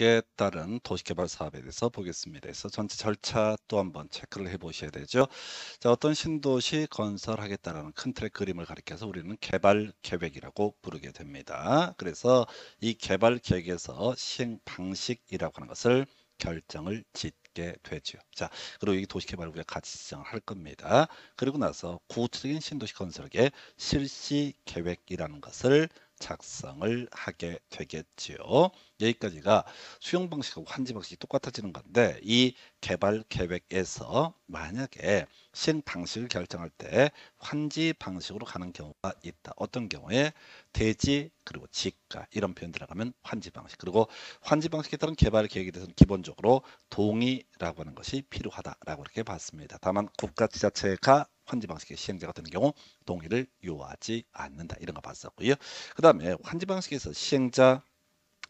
방식에 따른 도시개발 사업에 대해서 보겠습니다. 그래서 전체 절차 또 한번 체크를 해 보셔야 되죠. 자, 어떤 신도시 건설하겠다라는 큰 틀의 그림을 가리켜서 우리는 개발 계획이라고 부르게 됩니다. 그래서 이 개발 계획에서 시행 방식이라고 하는 것을 결정을 짓게 되죠. 자, 그리고 이 도시개발 우리가 같이 지정을 할 겁니다. 그리고 나서 구체적인 신도시 건설의 실시 계획이라는 것을 작성을 하게 되겠지요. 여기까지가 수용 방식하고 환지 방식이 똑같아지는 건데, 이 개발 계획에서 만약에 시행 방식을 결정할 때 환지 방식으로 가는 경우가 있다. 어떤 경우에 대지 그리고 지가 이런 표현 들어가면 환지 방식, 그리고 환지 방식에 따른 개발 계획에 대해서는 기본적으로 동의라고 하는 것이 필요하다라고 이렇게 봤습니다. 다만 국가 지자체가 환지 방식의 시행자가 되는 경우 동의를 요하지 않는다, 이런 거 봤었고요. 그 다음에 환지 방식에서 시행자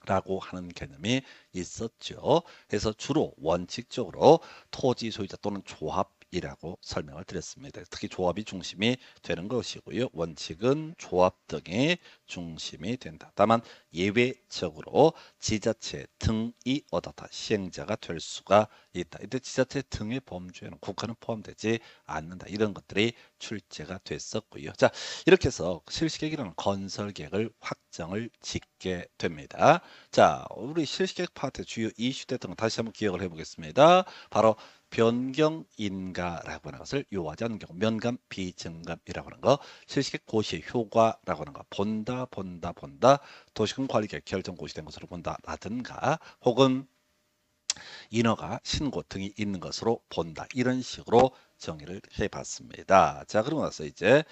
라고 하는 개념이 있었죠. 그래서 주로 원칙적으로 토지 소유자 또는 조합이라고 설명을 드렸습니다. 특히 조합이 중심이 되는 것이고요. 원칙은 조합 등이 중심이 된다. 다만 예외적으로 지자체 등이 얻어다 시행자가 될 수가 있다. 이때 지자체 등의 범주에는 국가는 포함되지 않는다. 이런 것들이 출제가 됐었고요. 자, 이렇게 해서 실시계획이라는 건설 계획을 확정을 짓게 됩니다. 자, 우리 실시계획 파트 주요 이슈 됐던 거 다시 한번 기억을 해보겠습니다. 바로 변경 인가라고 하는 것을 요하지 않는 경우, 면감 비증감이라고 하는 거, 실시계획 고시의 효과라고 하는 거, 본다, 도시군 관리계획 결정 고시된 것으로 본다라든가, 혹은 인허가 신고 등이 있는 것으로 본다, 이런 식으로 정의를 해봤습니다. 자, 그러고 나서 이제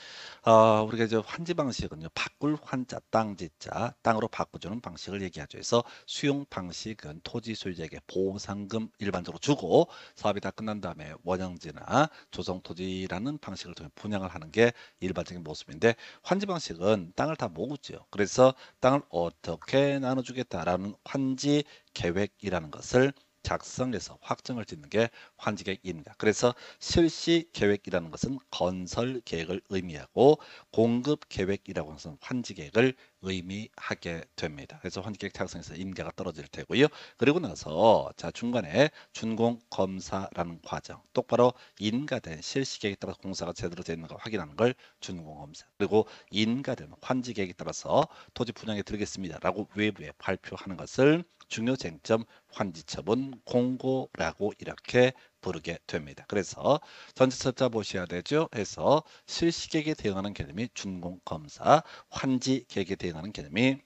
우리가 이제 환지 방식은요, 바꿀 환자 땅지자 땅으로 바꿔주는 방식을 얘기하죠. 그래서 수용 방식은 토지 소유자에게 보상금 일반적으로 주고 사업이 다 끝난 다음에 원형지나 조성토지라는 방식을 통해 분양을 하는 게 일반적인 모습인데, 환지 방식은 땅을 다 모으죠. 그래서 땅을 어떻게 나눠주겠다라는 환지 계획이라는 것을 작성해서 확정을 짓는 게 환지 계획입니다. 그래서 실시 계획이라는 것은 건설 계획을 의미하고, 공급 계획이라고 하는 것은 환지 계획을 의미하게 됩니다. 그래서 환지 계획 작성에서 인가가 떨어질 테고요. 그리고 나서 자, 중간에 준공 검사라는 과정, 똑바로 인가된 실시 계획에 따라서 공사가 제대로 되어 있는가 확인하는 걸 준공 검사, 그리고 인가된 환지 계획에 따라서 토지 분양에 들어겠습니다라고 외부에 발표하는 것을 중요 쟁점 환지 처분 공고라고 이렇게 부르게 됩니다. 그래서 전체 철자 보셔야 되죠. 해서 실시계획에 대응하는 개념이 준공검사, 환지계획에 대응하는 개념이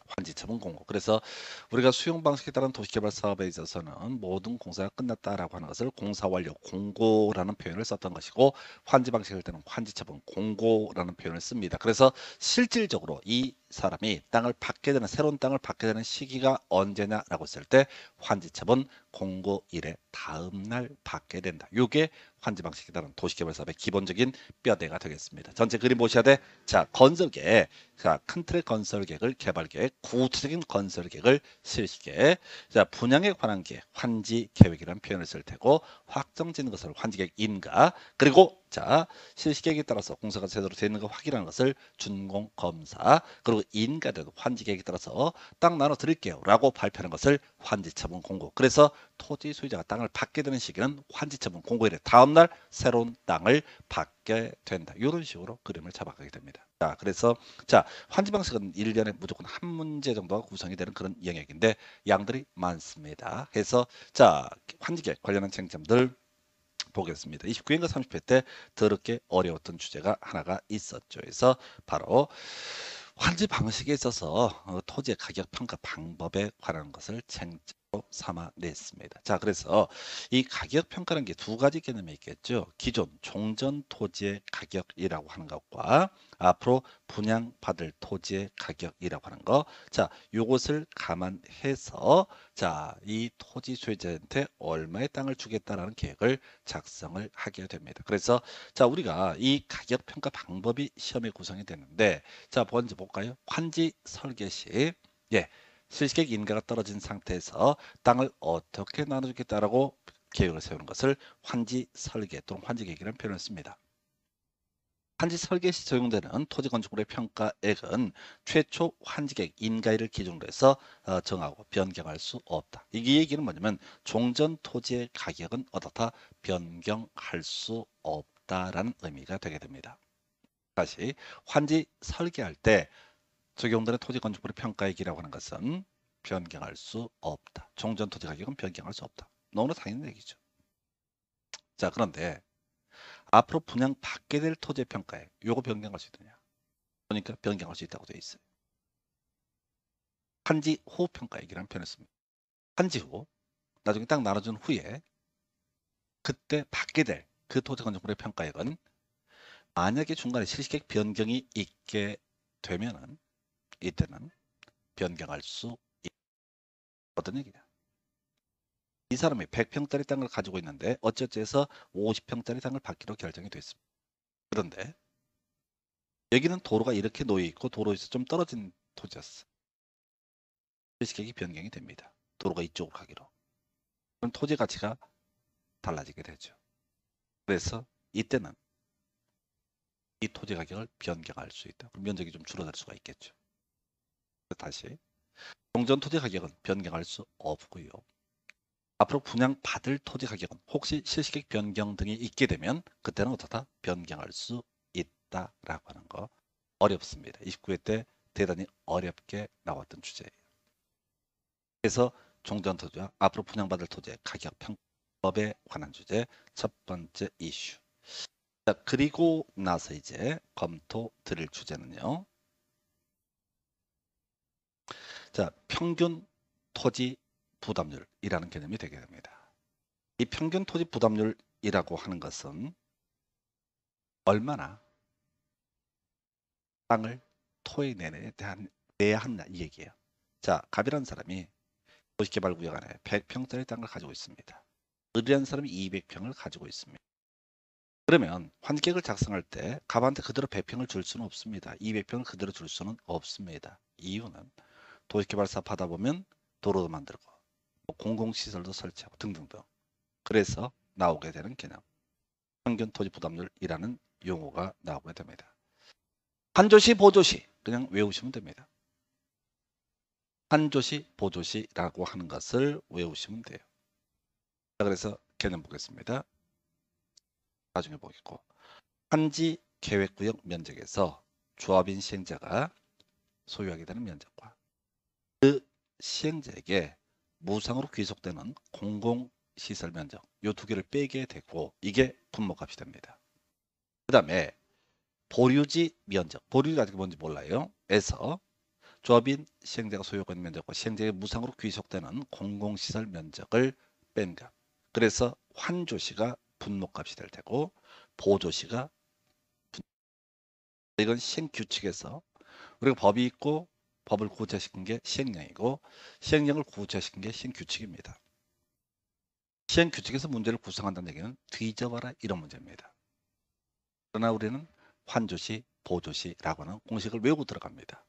환지처분 공고. 그래서 우리가 수용 방식에 따른 도시개발 사업에 있어서는 모든 공사가 끝났다라고 하는 것을 공사 완료 공고라는 표현을 썼던 것이고, 환지 방식일 때는 환지처분 공고라는 표현을 씁니다. 그래서 실질적으로 이 사람이 땅을 받게 되는, 새로운 땅을 받게 되는 시기가 언제냐라고 했을 때 환지처분 공고일의 다음 날 받게 된다. 이게 환지 방식에 따른 도시개발 사업의 기본적인 뼈대가 되겠습니다. 전체 그림 보셔야 돼. 자, 건설계획, 자, 큰 틀의 건설계획을 개발계획, 구체적인 건설계획을 실시계획, 자, 분양에 관한 계획, 환지계획이라는 표현을 쓸 테고, 확정짓는 것을 환지계획 인가, 그리고 자, 실시계획에 따라서 공사가 제대로 되는 거 확인하는 것을 준공검사, 그리고 인가된 환지계획에 따라서 땅 나눠 드릴게요 라고 발표하는 것을 환지처분 공고. 그래서 토지 소유자가 땅을 받게 되는 시기는 환지처분 공고일의 다음날 새로운 땅을 받게 된다. 이런 식으로 그림을 잡아가게 됩니다. 자, 그래서 자, 환지 방식은 1년에 무조건 한 문제 정도가 구성이 되는 그런 영역인데 양들이 많습니다. 그래서 자, 환지계획 관련한 쟁점들 보겠습니다. 29회인가 30회 때 더럽게 어려웠던 주제가 하나가 있었죠. 그래서 바로 환지 방식에 있어서 토지의 가격 평가 방법에 관한 것을 쟁점으로 삼아냈습니다. 자, 그래서 이 가격 평가라는 게 두 가지 개념이 있겠죠. 기존 종전 토지의 가격이라고 하는 것과 앞으로 분양받을 토지의 가격이라고 하는 거. 자, 요것을 감안해서 자, 이 토지 소유자한테 얼마의 땅을 주겠다라는 계획을 작성을 하게 됩니다. 그래서 자, 우리가 이 가격 평가 방법이 시험에 구성이 되는데, 자, 먼저 볼까요? 환지 설계 시, 예, 실시계획 인가가 떨어진 상태에서 땅을 어떻게 나눠주겠다라고 계획을 세우는 것을 환지 설계 또는 환지 계획이라는 표현을 씁니다. 환지 설계 시 적용되는 토지 건축물의 평가액은 최초 환지계획 인가일을 기준으로 해서 정하고 변경할 수 없다. 이 얘기는 뭐냐면 종전 토지의 가격은 어떻다 변경할 수 없다라는 의미가 되게 됩니다. 다시 환지 설계할 때 적용되는 토지 건축물의 평가액이라고 하는 것은 변경할 수 없다. 종전 토지 가격은 변경할 수 없다. 너무나 당연한 얘기죠. 자, 그런데 앞으로 분양받게 될 토지의 평가액, 요거 변경할 수 있느냐? 그러니까 변경할 수 있다고 되어 있어요. 환지 후 평가액이라는 표현을 씁니다. 환지 후, 나중에 딱 나눠준 후에 그때 받게 될 그 토지 건축물의 평가액은 만약에 중간에 실시계획 변경이 있게 되면은 이때는 변경할 수 있다. 어떤 얘기냐? 이 사람이 100평짜리 땅을 가지고 있는데 어쩌해서 50평짜리 땅을 받기로 결정이 됐습니다. 그런데 여기는 도로가 이렇게 놓여 있고 도로에서 좀 떨어진 토지였어. 실시계획이 변경이 됩니다. 도로가 이쪽으로 가기로. 그럼 토지 가치가 달라지게 되죠. 그래서 이때는 이 토지 가격을 변경할 수 있다. 그럼 면적이 좀 줄어들 수가 있겠죠. 다시 종전 토지 가격은 변경할 수 없고요. 앞으로 분양받을 토지 가격은 혹시 실시계획 변경 등이 있게 되면 그때는 어떻다? 변경할 수 있다라고 하는 거 어렵습니다. 29회 때 대단히 어렵게 나왔던 주제예요. 그래서 종전 토지와 앞으로 분양받을 토지의 가격 평법에 관한 주제 첫 번째 이슈. 자, 그리고 나서 이제 검토 드릴 주제는요. 자, 평균 토지 부담률이라는 개념이 되게 됩니다. 이 평균 토지 부담률이라고 하는 것은 얼마나 땅을 토해내에 대한 내야 하느냐 이 얘기예요. 자, 갑이라는 사람이 도시개발구역 안에 100평짜리 땅을 가지고 있습니다. 을이라는 사람이 200평을 가지고 있습니다. 그러면 환계획을 작성할 때 갑한테 그대로 100평을 줄 수는 없습니다. 200평을 그대로 줄 수는 없습니다. 이유는 도시개발 사업하다 보면 도로도 만들고 공공시설도 설치하고 등등등. 그래서 나오게 되는 개념. 평균 토지 부담률이라는 용어가 나오게 됩니다. 한조시, 보조시 그냥 외우시면 됩니다. 한조시, 보조시라고 하는 것을 외우시면 돼요. 자, 그래서 개념 보겠습니다. 나중에 보겠고. 환지 계획구역 면적에서 조합인 시행자가 소유하게 되는 면적과 그 시행자에게 무상으로 귀속되는 공공시설 면적 이 두 개를 빼게 되고 이게 분모값이 됩니다. 그 다음에 보류지 면적, 보류가 아직 뭔지 몰라요. 에서 조합인 시행자가 소유하고 있는 면적과 시행자에게 무상으로 귀속되는 공공시설 면적을 뺀 값. 그래서 환조시가 분모값이 될 테고 보조시가 이건 시행규칙에서 우리가 법이 있고 법을 구체시킨 게 시행령이고 시행령을 구체시킨 게 시행규칙입니다. 시행규칙에서 문제를 구성한다는 얘기는 뒤져봐라 이런 문제입니다. 그러나 우리는 환조시, 보조시라고 하는 공식을 외우고 들어갑니다.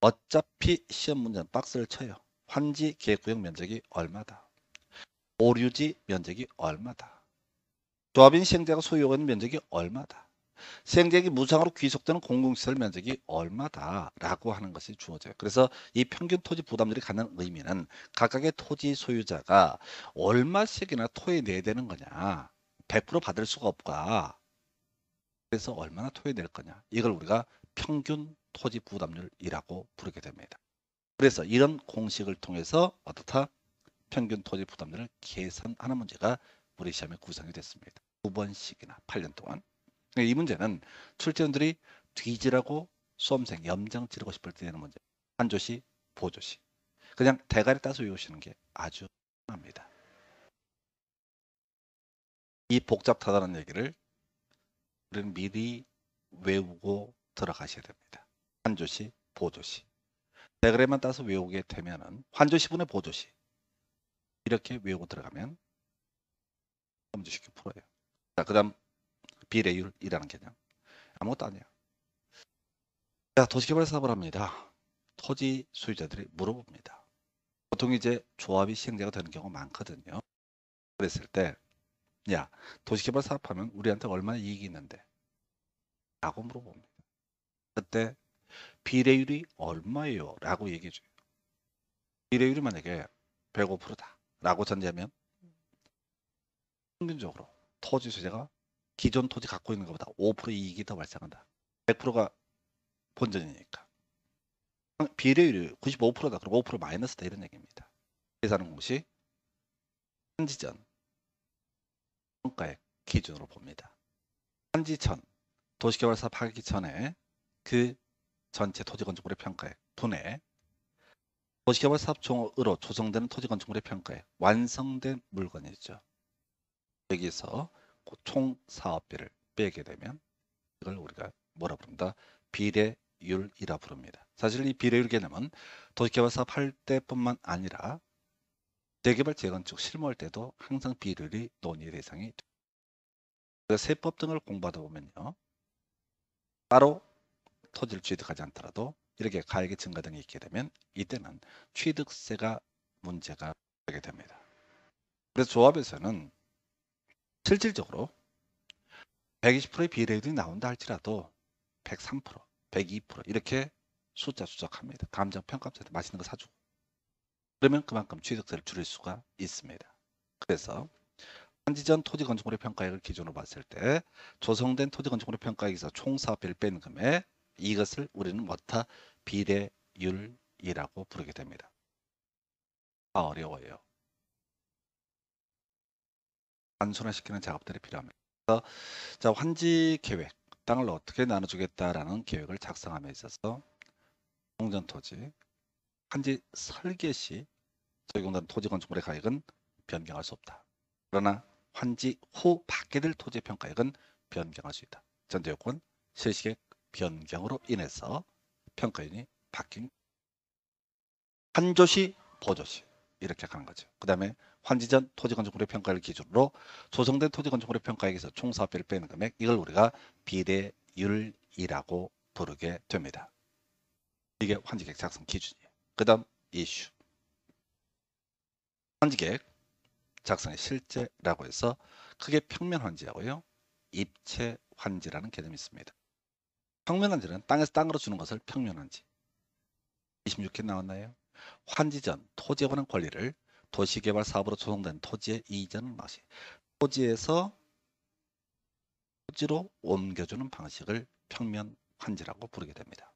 어차피 시험 문제는 박스를 쳐요. 환지 계획구역 면적이 얼마다. 보류지 면적이 얼마다. 조합인 시행자가 소유하고 있는 면적이 얼마다. 시행자에게 무상으로 귀속되는 공공시설 면적이 얼마다라고 하는 것이 주어져요. 그래서 이 평균 토지 부담률이 갖는 의미는 각각의 토지 소유자가 얼마씩이나 토해내야 되는 거냐. 100% 받을 수가 없다. 그래서 얼마나 토해낼 거냐. 이걸 우리가 평균 토지 부담률이라고 부르게 됩니다. 그래서 이런 공식을 통해서 어떻다? 평균 토지 부담률을 계산하는 문제가 우리 시험에 구성이 됐습니다. 2번씩이나 8년 동안. 이 문제는 출제원들이 뒤지라고 수험생 염장 지르고 싶을 때 내는 문제. 한조시, 보조시. 그냥 대가리 따서 외우시는 게 아주 합니다. 이 복잡하다는 얘기를 우리는 미리 외우고 들어가셔야 됩니다. 한조시, 보조시. 대가리만 따서 외우게 되면은 환조시분의 보조시. 이렇게 외우고 들어가면 문제 쉽게 풀어요. 자, 그 다음 비례율이라는 개념. 아무것도 아니야. 자, 도시개발 사업을 합니다. 토지 소유자들이 물어봅니다. 보통 이제 조합이 시행자가 되는 경우가 많거든요. 그랬을 때, 야, 도시개발 사업하면 우리한테 얼마나 이익이 있는데? 라고 물어봅니다. 그때 비례율이 얼마예요? 라고 얘기해줘요. 비례율이 만약에 105%다 라고 전제하면 평균적으로 토지 소재가 기존 토지 갖고 있는 것보다 5% 이익이 더 발생한다. 100%가 본전이니까. 비례율이 95%다. 그럼 5% 마이너스다 이런 얘기입니다. 계산하는 공식 한지전 평가액 기준으로 봅니다. 한지전 도시개발 사업 하기 전에 그 전체 토지건축물의 평가액 분의 도시개발 사업총으로 조성되는 토지건축물의 평가액 완성된 물건이죠. 여기서 총 사업비를 빼게 되면 이걸 우리가 뭐라 부른다? 비례율이라 부릅니다. 사실 이 비례율 개념은 도시개발 사업 할 때뿐만 아니라 재개발 재건축 실무할 때도 항상 비례율이 논의 대상이 됩니다. 세법 등을 공부하다 보면요. 따로 토지를 취득하지 않더라도 이렇게 가액의 증가 등이 있게 되면 이때는 취득세가 문제가 되게 됩니다. 그래서 조합에서는 실질적으로 120%의 비례율이 나온다 할지라도 103%, 102% 이렇게 숫자 추적합니다. 감정평가원한테 맛있는 거 사주고 그러면 그만큼 취득세를 줄일 수가 있습니다. 그래서 한지전 토지건축물의 평가액을 기준으로 봤을 때 조성된 토지건축물의 평가액에서 총 사업비를 뺀 금액 이것을 우리는 뭐다? 비례율이라고 부르게 됩니다. 어려워요. 단순화시키는 작업들이 필요합니다. 그래서 자, 환지 계획, 땅을 어떻게 나눠주겠다라는 계획을 작성함에 있어서 공전토지, 환지 설계 시 적용된 토지건축물의 가액은 변경할 수 없다. 그러나 환지 후 받게 될 토지 평가액은 변경할 수 있다. 전제요건 실시계획 변경으로 인해서 평가인이 바뀐 환조시 보조시 이렇게 가는 거죠. 그 다음에 환지전 토지건축물의 평가를 기준으로 조성된 토지건축물의 평가액에서 총 사업비를 빼는 금액 이걸 우리가 비례율이라고 부르게 됩니다. 이게 환지계획 작성 기준이에요. 그 다음 이슈 환지계획 작성의 실제라고 해서 크게 평면 환지하고요. 입체 환지라는 개념이 있습니다. 평면 환지는 땅에서 땅으로 주는 것을 평면 환지 26회 나왔나요? 환지 전 토지에 관한 권리를 도시개발 사업으로 조성된 토지에 이전을 마시 토지에서 토지로 옮겨주는 방식을 평면 환지라고 부르게 됩니다.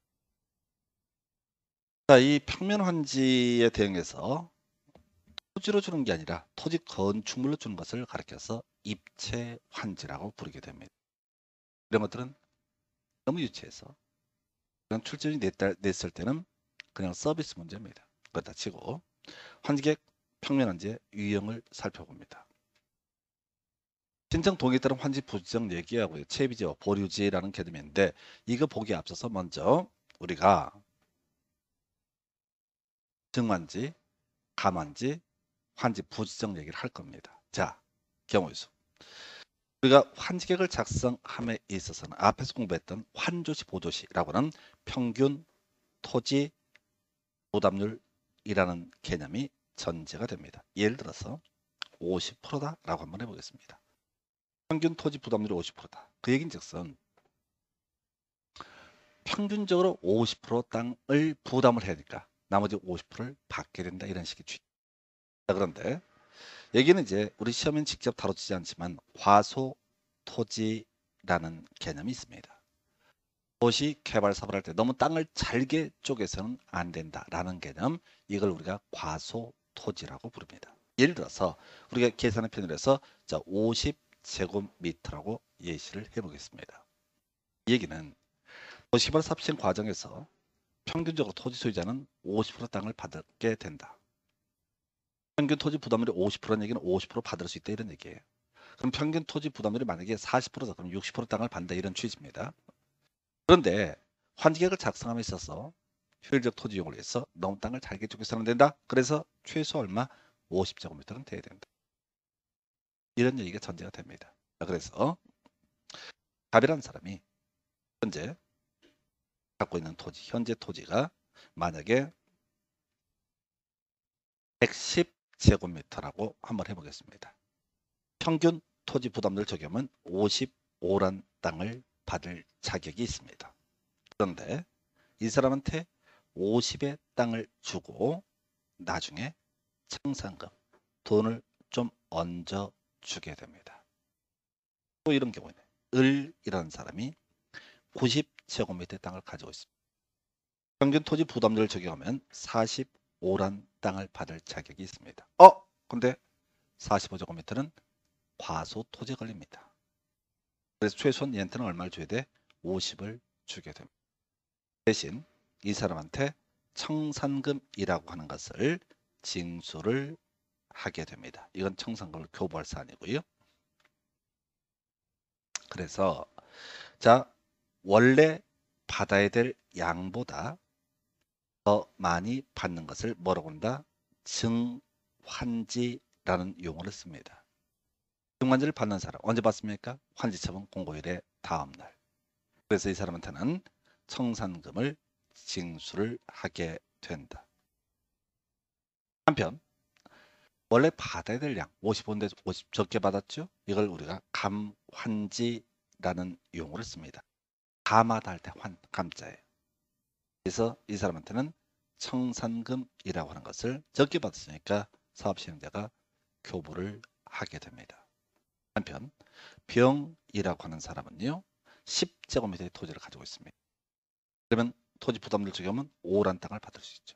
자, 이 평면 환지에 대응해서 토지로 주는 게 아니라 토지 건축물로 주는 것을 가리켜서 입체 환지라고 부르게 됩니다. 이런 것들은 너무 유치해서 그냥 출제준이 냈을 때는 그냥 서비스 문제입니다. 그렇다 치고 환지계획 평면 환지의 유형을 살펴봅니다. 신청 동의에 따른 환지 부지정 얘기하고요. 채비지와 보류지라는 개념인데 이거 보기에 앞서서 먼저 우리가 증환지, 감환지, 환지 부지정 얘기를 할 겁니다. 자, 경우수. 우리가 환지계획을 작성함에 있어서는 앞에서 공부했던 환조시, 보조시라고는 평균 토지 부담률이라는 개념이 전제가 됩니다. 예를 들어서 50%다라고 한번 해보겠습니다. 평균 토지 부담률이 50%다. 그 얘기인즉슨 평균적으로 50% 땅을 부담을 해야 되니까 나머지 50%를 받게 된다 이런 식의 취지. 그런데 여기는 이제 우리 시험엔 직접 다루지 않지만 과소 토지라는 개념이 있습니다. 도시 개발 사업을 할 때 너무 땅을 잘게 쪼개서는 안 된다라는 개념 이걸 우리가 과소 토지라고 부릅니다. 예를 들어서 우리가 계산의 편으로 해서 50제곱미터라고 예시를 해보겠습니다. 이 얘기는 도시개발 사업 시행 과정에서 평균적으로 토지 소유자는 50% 땅을 받게 된다. 평균 토지 부담률이 50%는 얘기는 50% 받을 수 있다 이런 얘기예요. 그럼 평균 토지 부담률이 만약에 40%다 그럼 60% 땅을 받는다 이런 취지입니다. 그런데 환지계획을 작성함에 있어서 효율적 토지 이용을 위해서 너무 땅을 잘게 쪼개서는 된다. 그래서 최소 얼마? 50제곱미터는 돼야 된다. 이런 얘기가 전제가 됩니다. 그래서 갑이라는 사람이 현재 갖고 있는 토지, 현재 토지가 만약에 110제곱미터라고 한번 해보겠습니다. 평균 토지 부담률 적용은 55란 땅을 받을 자격이 있습니다. 그런데 이 사람한테 50의 땅을 주고 나중에 청산금, 돈을 좀 얹어 주게 됩니다. 또 이런 경우에는 을이라는 사람이 90제곱미터의 땅을 가지고 있습니다. 평균 토지 부담률을 적용하면 45란 땅을 받을 자격이 있습니다. 근데 45제곱미터는 과소 토지에 걸립니다. 그래서 최소한 얘한테는 얼마를 줘야 돼? 50을 주게 됩니다. 대신 이 사람한테 청산금이라고 하는 것을 징수를 하게 됩니다. 이건 청산금을 교부할 사안이고요. 그래서 자, 원래 받아야 될 양보다 더 많이 받는 것을 뭐라고 한다? 증환지라는 용어를 씁니다. 증환지를 받는 사람 언제 받습니까? 환지처분 공고일의 다음날. 그래서 이 사람한테는 청산금을 징수를 하게 된다. 한편 원래 받아야 될 양 50인데 50 적게 받았죠? 이걸 우리가 감환지라는 용어를 씁니다. 감하다 할 때 감자예요. 그래서 이 사람한테는 청산금이라고 하는 것을 적게 받았으니까 사업시행자가 교부를 하게 됩니다. 한편 병이라고 하는 사람은요 10제곱미터의 토지를 가지고 있습니다. 그러면 토지 부담률 적용하면 5란 땅을 받을 수 있죠.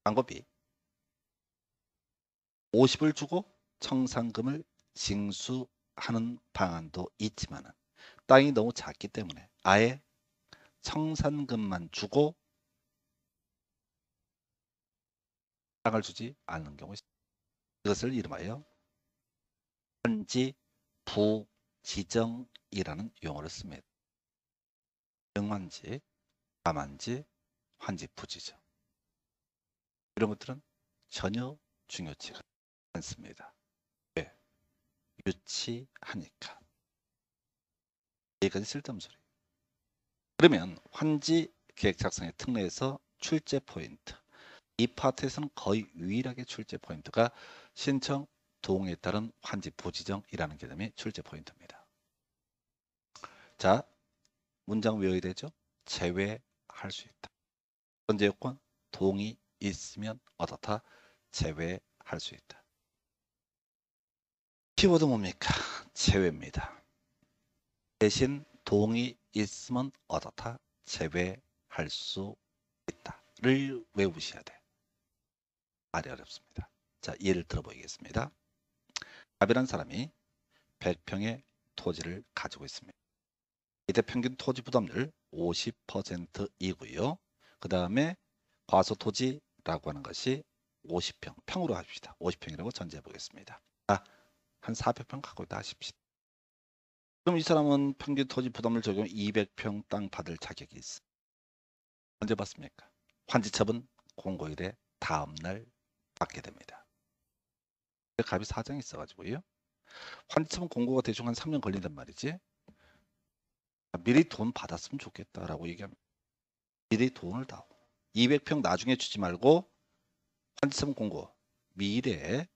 방법이 50을 주고 청산금을 징수하는 방안도 있지만 땅이 너무 작기 때문에 아예 청산금만 주고 땅을 주지 않는 경우 있습니다. 이것을 이름하여 환지 부지정이라는 용어를 씁니다. 정환지, 감환지, 환지 부지정 이런 것들은 전혀 중요치가 않습니다. 왜? 유치하니까. 여기까지 쓸데없는 소리. 그러면 환지 계획 작성의 특례에서 출제 포인트. 이 파트에서는 거의 유일하게 출제 포인트가 신청 동의에 따른 환지 부지정이라는 개념이 출제 포인트입니다. 자, 문장 외워야 되죠? 제외할 수 있다. 전제 요건 동의 있으면 어떻다? 제외할 수 있다. 키워드 뭡니까? 제외입니다. 대신 동의 있으면 어떻다? 제외할 수 있다를 외우셔야 돼. 말이 어렵습니다. 자, 예를 들어보겠습니다. 갑이라는 사람이 100평의 토지를 가지고 있습니다. 이때 평균 토지 부담률 50%이고요. 그 다음에 과소토지라고 하는 것이 50평, 평으로 합시다. 50평이라고 전제해 보겠습니다. 한 400평 갖고 있다 하십시다. 그럼 이 사람은 평균 토지 부담률 적용 200평 땅 받을 자격이 있어. 언제 받습니까? 환지처분 공고일의 다음날 받게 됩니다. 갑이 사정이 있어가지고요. 환지처분 공고가 대충 한 3년 걸린단 말이지. 미리 돈 받았으면 좋겠다라고 얘기합니다. 미리 돈을 다 200평 나중에 주지 말고 환지처분 공고 미래에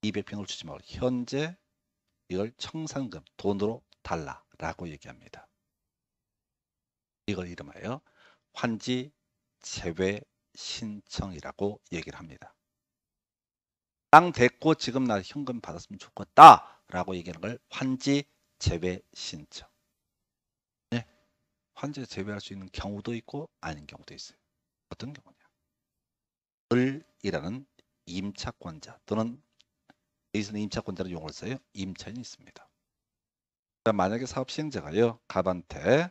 200평을 주지 말고 현재 이걸 청산금 돈으로 달라라고 얘기합니다. 이걸 이름하여 환지 제외 신청이라고 얘기를 합니다. 땅 됐고 지금 나 현금 받았으면 좋겠다라고 얘기하는 걸 환지 제외 신청. 네, 환지 제외할 수 있는 경우도 있고 아닌 경우도 있어요. 어떤 경우냐? 을이라는 임차권자 또는 여기서는 임차권자는 용어를 써요. 임차인이 있습니다. 만약에 사업 시행자가요 갑한테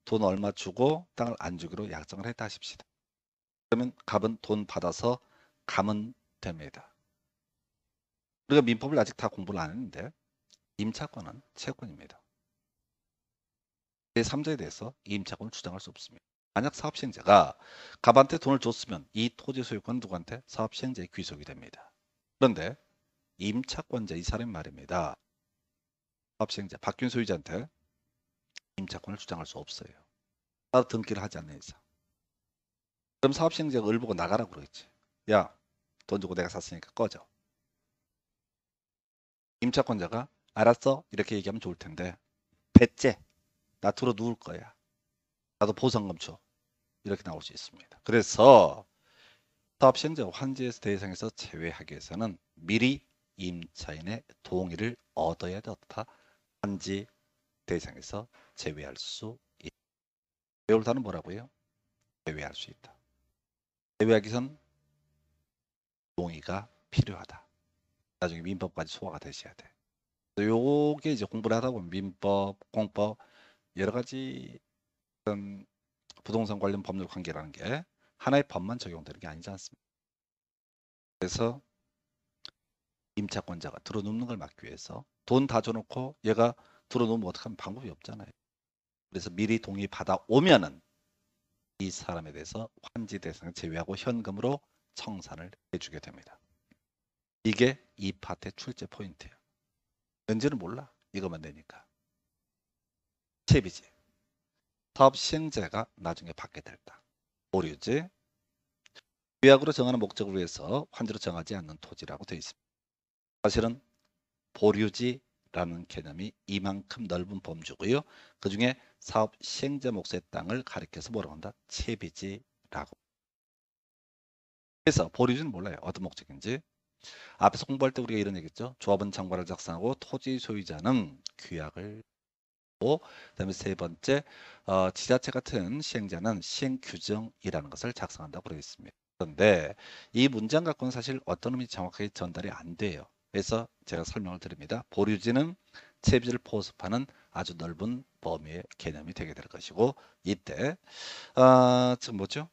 돈 얼마 주고 땅을 안 주기로 약정을 했다 하십시다. 그러면 갑은 돈 받아서 가면 됩니다. 우리가 민법을 아직 다 공부를 안 했는데 임차권은 채권입니다. 제3자에 대해서 임차권을 주장할 수 없습니다. 만약 사업 시행자가 갑한테 돈을 줬으면 이 토지 소유권은 누구한테? 사업 시행자에 귀속이 됩니다. 그런데 임차권자 이 사람이 말입니다. 사업 시행자 바뀐 소유자한테 임차권을 주장할 수 없어요. 따로 등기를 하지 않는 이상. 그럼 사업 시행자가 을 보고 나가라고 그러겠지. 야, 돈 주고 내가 샀으니까 꺼져. 임차권자가 알았어 이렇게 얘기하면 좋을 텐데 배째 나 들어 누울 거야. 나도 보상금 줘. 이렇게 나올 수 있습니다. 그래서 사업 시행자 환지 대상에서 제외하기 위해서는 미리 임차인의 동의를 얻어야 되었다. 환지 대상에서 제외할 수 있다. 배울 단은 뭐라고요? 제외할 수 있다. 제외하기 위해서는 동의가 필요하다. 나중에 민법까지 소화가 되셔야 돼. 요게 이제 공부를 하다 보면 민법, 공법 여러 가지 부동산 관련 법률 관계라는 게 하나의 법만 적용되는 게 아니지 않습니까? 그래서 임차권자가 들어눕는 걸 막기 위해서 돈 다 줘놓고 얘가 들어놓으면 어떡하면 방법이 없잖아요. 그래서 미리 동의 받아 오면은 이 사람에 대해서 환지 대상을 제외하고 현금으로 청산을 해주게 됩니다. 이게 이 파트의 출제 포인트예요. 왠지는 몰라. 이것만 되니까. 채비지. 사업 시행자가 나중에 받게 될다. 보류지. 계약으로 정하는 목적을 위해서 환지로 정하지 않는 토지라고 되어 있습니다. 사실은 보류지라는 개념이 이만큼 넓은 범주고요. 그 중에 사업 시행자 몫의 땅을 가리켜서 뭐라고 한다? 채비지라고. 그래서 보류지는 몰라요. 어떤 목적인지. 앞에서 공부할 때 우리가 이런 얘기했죠. 조합원 정보를 작성하고 토지 소유자는 규약을 하고, 그다음에 세 번째 지자체 같은 시행자는 시행 규정이라는 것을 작성한다고 되어 있습니다. 그런데 이 문장 갖고는 사실 어떤 의미 정확하게 전달이 안 돼요. 그래서 제가 설명을 드립니다. 보류지는 채비지를 포섭하는 아주 넓은 범위의 개념이 되게 될 것이고, 이때 지금 뭐죠?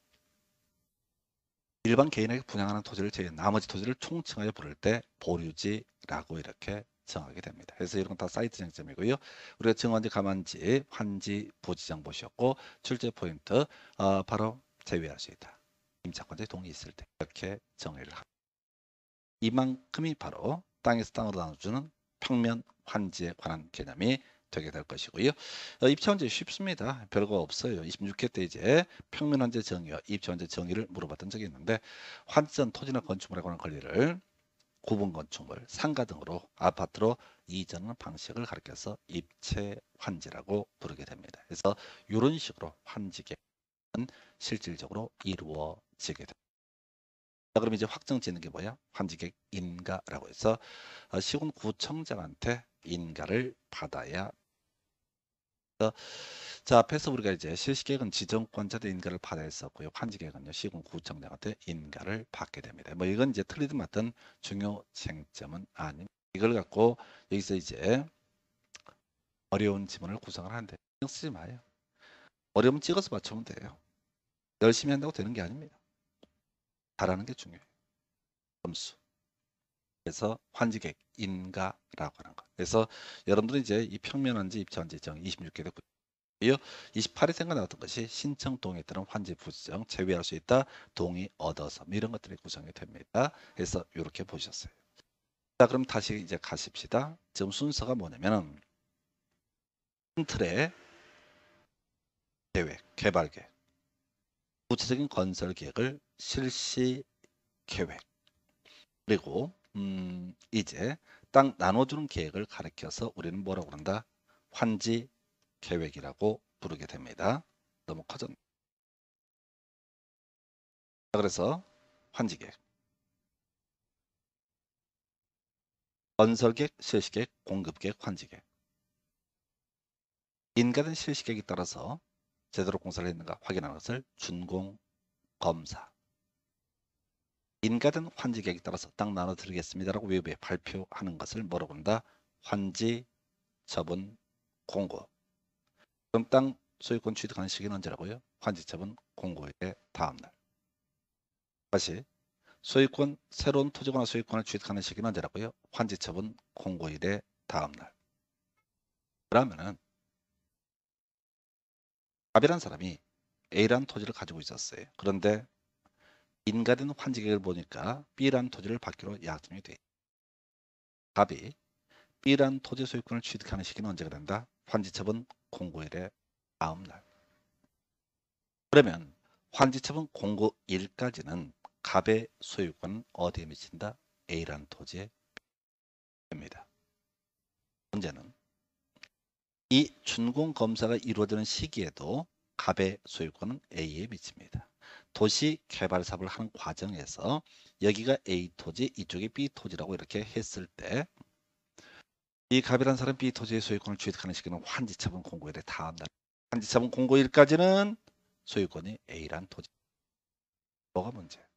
일반 개인에게 분양하는 토지를 제외 나머지 토지를 총칭하여 부를 때 보류지라고 이렇게 정하게 됩니다. 그래서 이런 건 다 사이트 쟁점이고요. 우리가 정환지, 감환지, 환지, 부지정 보셨고 출제 포인트 바로 제외할 수 있다. 임차권자의 동의 있을 때 이렇게 정의를 합니다. 이만큼이 바로 땅에서 땅으로 나눠주는 평면 환지에 관한 개념이 되게 될 것이고요. 입차원제 쉽습니다. 별거 없어요. 26회 때 이제 평면환제 정의와 입차원제 정의를 물어봤던 적이 있는데 환지전 토지나 건축물에 관한 권리를 구분 건축물, 상가 등으로 아파트로 이전하는 방식을 가리켜서 입체 환지라고 부르게 됩니다. 그래서 이런 식으로 환지 계획은 실질적으로 이루어지게 됩니다. 자, 그럼 이제 확정 짓는 게 뭐야? 환지객 인가라고 해서 시군구청장한테 인가를 받아야. 자, 앞에서 우리가 이제 실시계획은 지정권자의 인가를 받아야 했었고요. 환지계획은요, 시군구청장한테 인가를 받게 됩니다. 뭐 이건 이제 틀리든 맞든 중요 쟁점은 아닙니다. 이걸 갖고 여기서 이제 어려운 지문을 구성을 하는데 신경 쓰지 마요. 어려우면 찍어서 맞추면 돼요. 열심히 한다고 되는 게 아닙니다. 잘하는 게 중요해요. 점수. 그래서 환지객 인가라고 하는 거. 그래서 여러분들은 이제 이 평면환지, 입차환지 정 26개 됐고요. 28회 생각 나왔던 것이 신청 동의에 따른 환지 부지정 제외할 수 있다. 동의 얻어서 이런 것들이 구성이 됩니다. 그래서 이렇게 보셨어요. 자, 그럼 다시 이제 가십시다. 지금 순서가 뭐냐면은 큰 틀의 계획, 개발 계획, 구체적인 건설 계획을 실시 계획, 그리고 이제 땅 나눠주는 계획을 가리켜서 우리는 뭐라고 그런다? 환지 계획이라고 부르게 됩니다. 너무 커졌네. 그래서 환지 계획, 건설 계획, 실시 계획, 공급 계획, 환지 계획. 인가된 실시 계획에 따라서 제대로 공사를 했는가 확인하는 것을 준공 검사. 인가된 환지 계획에 따라서 땅 나눠 드리겠습니다라고 외부에 발표하는 것을 뭐라고 한다? 환지 처분 공고. 그럼 땅 소유권 취득하는 시기는 언제라고요? 환지 처분 공고일의 다음 날. 다시 소유권 새로운 토지거나 소유권을 취득하는 시기는 언제라고요? 환지 처분 공고일의 다음 날. 그러면은 갑이라는 사람이 A라는 토지를 가지고 있었어요. 그런데 인가된 환지 계획을 보니까 B라는 토지를 받기로 약정이 돼. 갑이 B라는 토지 소유권을 취득하는 시기는 언제가 된다? 환지처분 공고일의 다음 날. 그러면 환지처분 공고일까지는 갑의 소유권은 어디에 미친다? A라는 토지에 됩니다. 문제는 이 준공 검사가 이루어지는 시기에도 갑의 소유권은 A에 미칩니다. 도시 개발 사업을 하는 과정에서 여기가 A 토지, 이쪽이 B 토지라고 이렇게 했을 때 이 갑이라는 사람 B 토지의 소유권을 취득하는 시기는 환지처분 공고일의 다음 날. 환지처분 공고일까지는 소유권이 A란 토지. 뭐가 문제예요?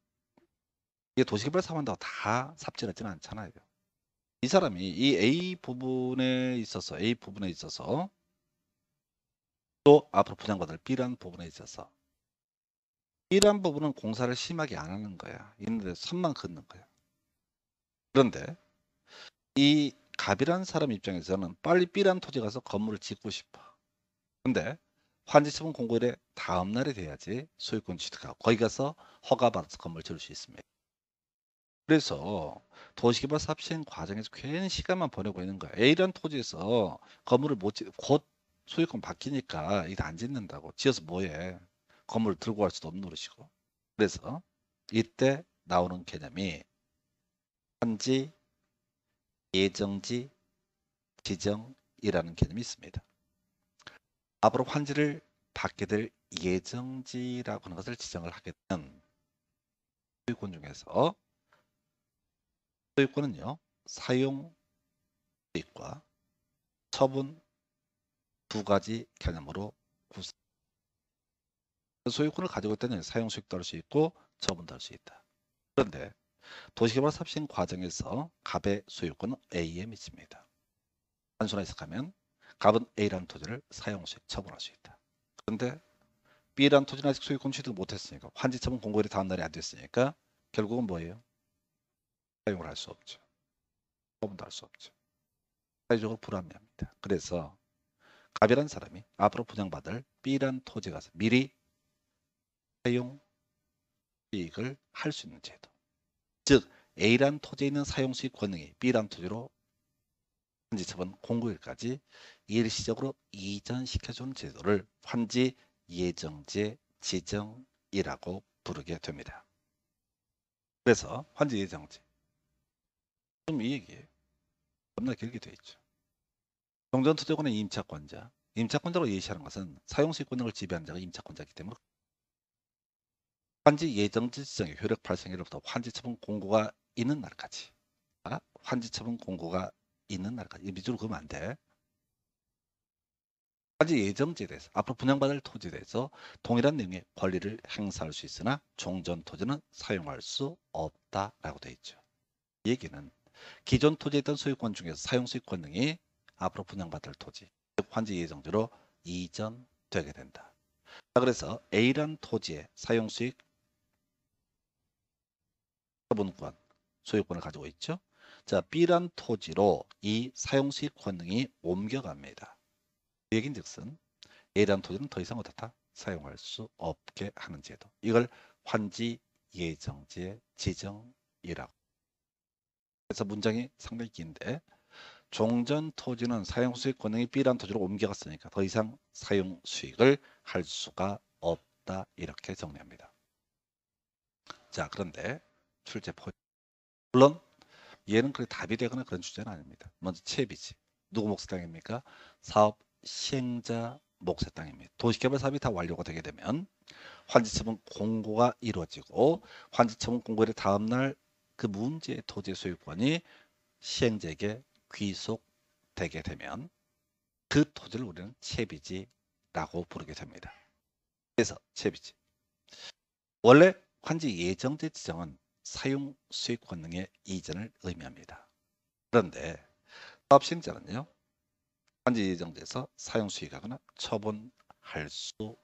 이게 도시개발 사업한다고 다 삽질하지는 않잖아요. 이 사람이 이 A 부분에 있어서 또 앞으로 분양받을 B라는 부분에 있어서 B라는 부분은 공사를 심하게 안 하는 거야. 있는데 선만 긋는 거야. 그런데 이 갑이라는 사람 입장에서는 빨리 B라는 토지 가서 건물을 짓고 싶어. 근데 환지처분 공고일의 다음 날이 돼야지 소유권 취득하고 거기 가서 허가받아서 건물 지을 수 있습니다. 그래서 도시개발 사업 시행 과정에서 괜히 시간만 보내고 있는 거야. A라는 토지에서 건물을 곧 소유권 바뀌니까 이거 안 짓는다고. 지어서 뭐해. 건물을 들고 갈 수도 없는 노릇이고. 그래서 이때 나오는 개념이 환지, 예정지, 지정이라는 개념이 있습니다. 앞으로 환지를 받게 될 예정지라고 하는 것을 지정을 하게 되면 소유권 중에서 소유권은요. 사용 수익과 처분 두 가지 개념으로 구성. 소유권을 가지고 있다면 사용 수익도 할 수 있고 처분도 할 수 있다. 그런데 도시개발 사업 시행 과정에서 갑의 소유권은 A에 미칩니다. 단순화 해석하면 갑은 A라는 토지를 사용 수익 처분할 수 있다. 그런데 B라는 토지는 아직 소유권 취득 못했으니까 환지 처분 공고일이 다음 날이 안 됐으니까 결국은 뭐예요? 사용을 할 수 없죠. 처분도 할 수 없죠. 사회적으로 불합리합니다. 그래서 갑이라는 사람이 앞으로 분양받을 B라는 토지 가서 미리 사용 수익을 할 수 있는 제도. 즉 A라는 토지에 있는 사용 수익 권능이 B라는 토지로 환지 처분 공고일까지 일시적으로 이전시켜주는 제도를 환지 예정제 지정이라고 부르게 됩니다. 그래서 환지 예정제 좀 이 얘기예요. 겁나 길게 되어 있죠. 종전투자권의 임차권자, 임차권자로 예시하는 것은 사용수익 권능을 지배하는 자가 임차권자이기 때문에 환지 예정지 지정의 효력 발생일로부터 환지 처분 공고가 있는 날까지 환지 처분 공고가 있는 날까지 밑으로 그으면 안 돼. 환지 예정지에 대해서 앞으로 분양받을 토지에 대해서 동일한 내용의 권리를 행사할 수 있으나 종전 토지는 사용할 수 없다라고 되어 있죠. 이 얘기는 기존 토지에 있던 소유권 중에서 사용수익 권능이 앞으로 분양받을 토지, 환지 예정지로 이전되게 된다. 그래서 A란 토지의 사용수익 처분권, 소유권을 가지고 있죠. 자, B란 토지로 이 사용수익 권능이 옮겨갑니다. 그 얘긴즉슨 A란 토지는 더 이상 어떻다? 사용할 수 없게 하는 제도. 이걸 환지 예정지의 지정이라고. 그래서 문장이 상당히 긴데 종전 토지는 사용 수익 권능이 B란 토지로 옮겨갔으니까 더 이상 사용 수익을 할 수가 없다 이렇게 정리합니다. 자, 그런데 출제 포인트. 물론 얘는 그래 답이 되거나 그런 주제는 아닙니다. 먼저 채비지. 누구 몫의 땅입니까? 사업 시행자 몫의 땅입니다. 도시개발 사업이 다 완료가 되게 되면 환지처분 공고가 이루어지고 환지처분 공고일의 다음 날 그 문제의 토지 소유권이 시행자에게 귀속되게 되면 그 토지를 우리는 채비지라고 부르게 됩니다. 그래서 채비지. 원래 환지 예정지 지정은 사용 수익 권능의 이전을 의미합니다. 그런데 사업 시행자는요. 환지 예정지에서 사용 수익하거나 처분할 수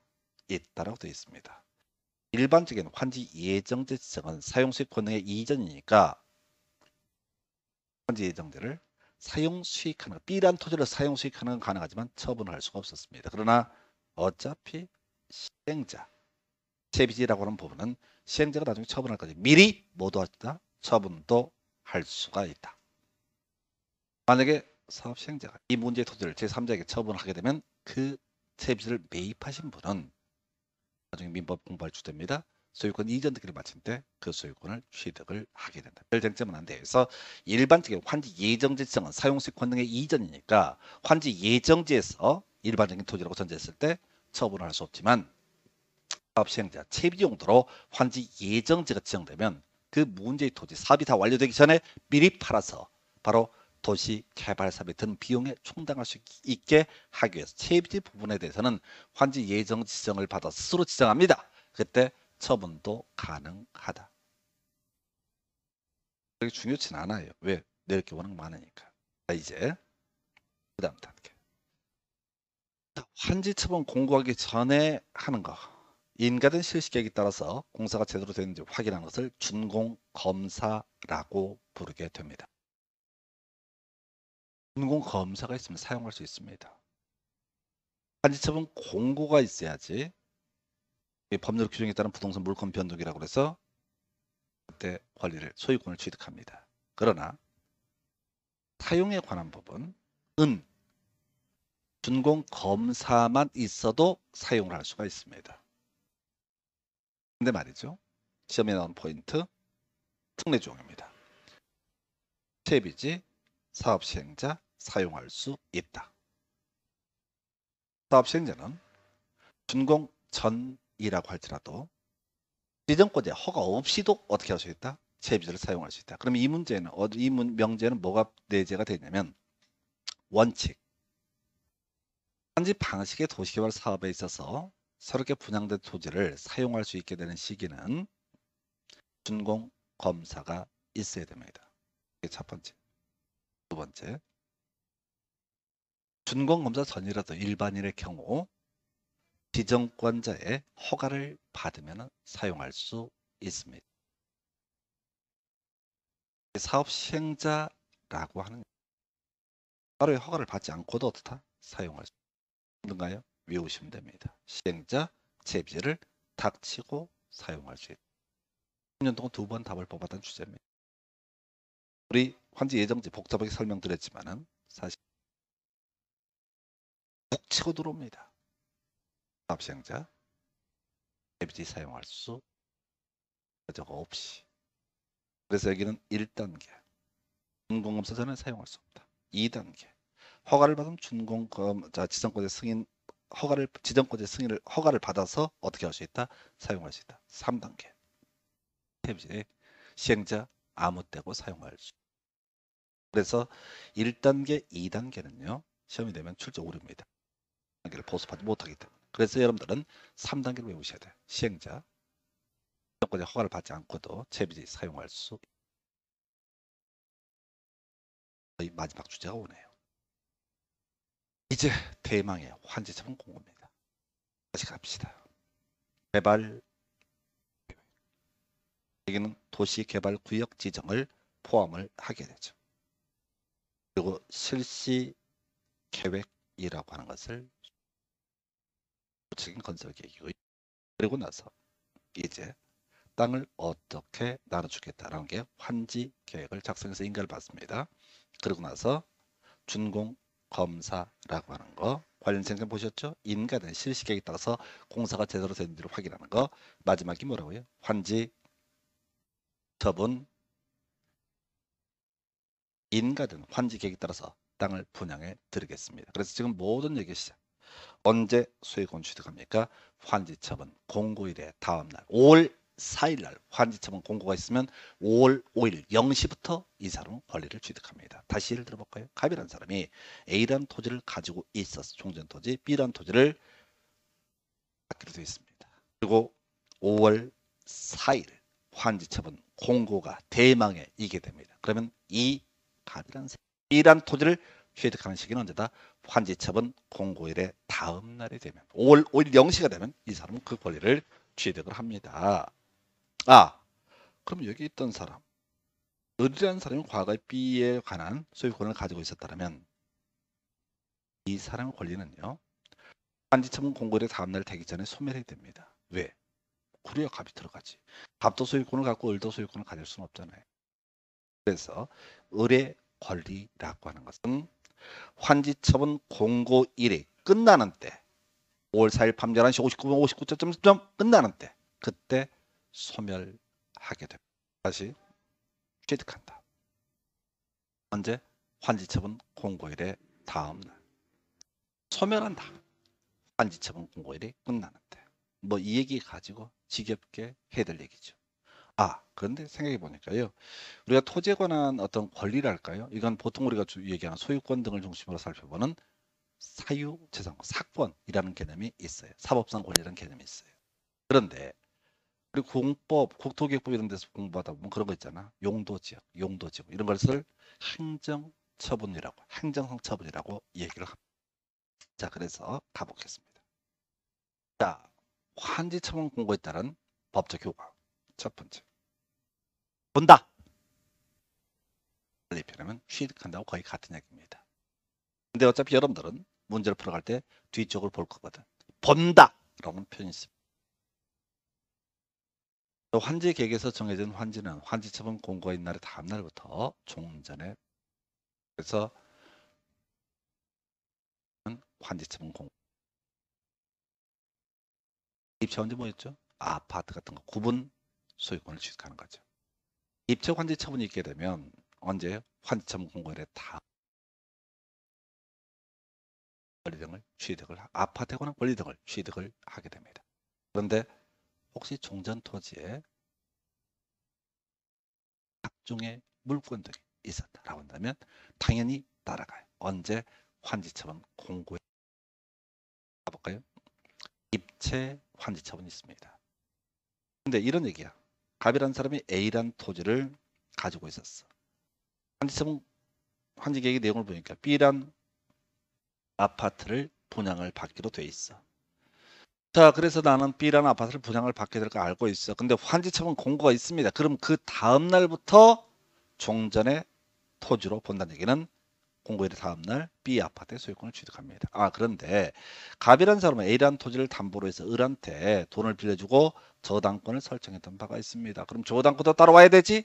있다라고 되어 있습니다. 일반적인 환지 예정지 지정은 사용 수익 권능의 이전이니까 환지 예정지를 사용 수익하는 B란 토지를 사용 수익하는 건 가능하지만 처분할 수가 없었습니다. 그러나 어차피 시행자 채비지라고 하는 부분은 시행자가 나중에 처분할 거지 미리 모두 하다 처분도 할 수가 있다. 만약에 사업 시행자가 이 문제의 토지를 제3자에게 처분하게 되면 그 채비지를 매입하신 분은 나중에 민법 공부할 주제입니다. 소유권 이전 등기를 마친 때 그 소유권을 취득을 하게 된다. 별 쟁점은 안 돼요. 그래서 일반적인 환지 예정지 지정은 사용수권 등의 이전이니까 환지 예정지에서 일반적인 토지라고 전제했을 때 처분을 할 수 없지만 사업 시행자 채비 용도로 환지 예정지가 지정되면 그 문제의 토지 사업이 다 완료되기 전에 미리 팔아서 바로 도시 개발 사업에 드는 비용에 충당할 수 있게 하기 위해서 채비 부분에 대해서는 환지 예정 지정을 받아 스스로 지정합니다. 그때 처분도 가능하다. 그게 중요치는 않아요. 왜? 낼 게 워낙 많으니까. 자, 이제 그 다음 단계. 환지 처분 공고하기 전에 하는 거. 인가된 실시계획에 따라서 공사가 제대로 되는지 확인하는 것을 준공검사라고 부르게 됩니다. 준공검사가 있으면 사용할 수 있습니다. 환지 처분 공고가 있어야지 법률 규정에 따른 부동산 물권 변동이라고 해서 그때 권리를 소유권을 취득합니다. 그러나 사용에 관한 부분은 준공검사만 있어도 사용을 할 수가 있습니다. 근데 말이죠. 시험에 나온 포인트 특례조항입니다. 채비지 사업시행자 사용할 수 있다. 사업시행자는 준공 전이라고 할지라도 지정권자 허가 없이도 어떻게 할 수 있다? 채비지를 사용할 수 있다. 그럼 이 문제는 이 명제는 뭐가 내재가 되냐면 원칙. 환지 방식의 도시개발 사업에 있어서 새롭게 분양된 토지를 사용할 수 있게 되는 시기는 준공검사가 있어야 됩니다. 이게 첫 번째. 두 번째. 준공검사 전이라도 일반인의 경우 지정권자의 허가를 받으면 사용할 수 있습니다. 사업 시행자라고 하는 따로의 허가를 받지 않고도 어떻다? 사용할 수 있는가요? 외우시면 됩니다. 시행자, 채비지를 닥치고 사용할 수 있다. 10년 동안 2번 답을 뽑았던 주제입니다. 우리 환지 예정지 복잡하게 설명드렸지만은 사실 푹 치고 들어옵니다. 사업 시행자, 채비지 사용할 수 저거 없이. 그래서 여기는 1단계. 준공검사 전에 사용할 수 없다. 2단계. 허가를 받은 지정권의 승인 지정권의 승인을 허가를 받아서 어떻게 할 수 있다? 사용할 수 있다. 3단계. 채비지 시행자 아무 때고 사용할 수. 그래서 1단계, 2단계는요. 시험이 되면 출제 오류입니다. 1단계를 보습하지 못하기 때문에. 그래서 여러분들은 3단계를 외우셔야 돼요. 시행자 지정권의 허가를 받지 않고도 채비지 사용할 수. 거의 마지막 주제가 오네요. 이제 대망의 환지 처분 공고입니다. 다시 갑시다. 개발 계획. 여기는 도시개발 구역 지정을 포함을 하게 되죠. 그리고 실시 계획이라고 하는 것을 구체적인 건설 계획이고, 그리고 나서 이제 땅을 어떻게 나눠주겠다라는 게 환지 계획을 작성해서 인가를 받습니다. 그리고 나서 준공 검사라고 하는 거 관련 생각 보셨죠? 인가된 실시 계획에 따라서 공사가 제대로 되는지를 확인하는 거. 마지막이 뭐라고요? 환지 처분 인가된 환지 계획에 따라서 땅을 분양해 드리겠습니다. 그래서 지금 모든 얘기 시작. 언제 소유권 취득합니까? 환지 처분 공고일의 다음 날 5월 4일 날 환지 처분 공고가 있으면 5월 5일 0시부터 이 사람은 권리를 취득합니다. 다시 예를 들어볼까요? 갑이라는 사람이 A라는 토지를 가지고 있었어. 종전 토지. B라는 토지를 받기로 되어 있습니다. 그리고 5월 4일 환지 처분 공고가 대망에 이게 됩니다. 그러면 이 갑이라는 사람 B라는 토지를 취득하는 시기는 언제다? 환지 처분 공고일의 다음 날이 되면 5월 5일 0시가 되면 이 사람은 그 권리를 취득을 합니다. 그럼 여기 있던 사람 을이라는 사람이 과거에 B에 관한 소유권을 가지고 있었다면 이 사람의 권리는요. 환지 처분 공고일의 다음 날 되기 전에 소멸이 됩니다. 왜? 그래야 갑이 들어가지. 갑도 소유권을 갖고 을도 소유권을 가질 수는 없잖아요. 그래서 을의 권리라고 하는 것은 환지 처분 공고일이 끝나는 때 5월 4일 밤 11시 59분 59점 끝나는 때 그때 소멸하게 됩니다. 다시 취득한다. 언제? 환지처분 공고일의 다음날. 소멸한다. 환지처분 공고일이 끝나는데. 뭐 이 얘기 가지고 지겹게 해야 될 얘기죠. 그런데 생각해 보니까요. 우리가 토지에 관한 어떤 권리랄까요? 이건 보통 우리가 얘기하는 소유권 등을 중심으로 살펴보는 사유재산권, 사권이라는 개념이 있어요. 사법상 권리라는 개념이 있어요. 그런데 우리 공법, 국토기획법 이런 데서 공부하다 보면 그런 거 있잖아. 용도지역, 용도지역 이런 것을 행정처분이라고, 행정성 처분이라고 얘기를 합니다. 자, 그래서 가보겠습니다. 자, 환지처분 공고에 따른 법적 효과. 첫 번째. 본다. 빨리 표현하면 취득한다고 거의 같은 얘기입니다. 근데 어차피 여러분들은 문제를 풀어갈 때 뒤쪽을 볼 거거든. 본다! 라는 표현이 있습니다. 환지 계획에서 정해진 환지는 환지처분 공고인 날의 다음 날부터 종전에 그래서 환지처분 공고 입체 환지 뭐였죠? 아파트 같은 거 구분 소유권을 취득하는 거죠. 입체 환지 처분이 있게 되면 언제 환지처분 공고일에 다 권리 등을 취득을 아파트에 관한 권리 등을 취득을 하게 됩니다. 그런데 혹시 종전 토지에 각종의 물권 등이 있었다라고 한다면 당연히 따라가요. 언제 환지처분 공고에 가볼까요? 입체 환지처분이 있습니다. 근데 이런 얘기야. 갑이라는 사람이 A란 토지를 가지고 있었어. 환지처분 환지계획의 내용을 보니까 B란 아파트를 분양을 받기로 돼 있어. 자, 그래서 나는 B라는 아파트를 분양을 받게 될 거 알고 있어. 근데 환지처분 공고가 있습니다. 그럼 그 다음 날부터 종전의 토지로 본다는 얘기는 공고일의 다음 날 B 아파트의 소유권을 취득합니다. 그런데 갑이라는 사람은 A라는 토지를 담보로 해서 을한테 돈을 빌려주고 저당권을 설정했던 바가 있습니다. 그럼 저당권도 따라와야 되지?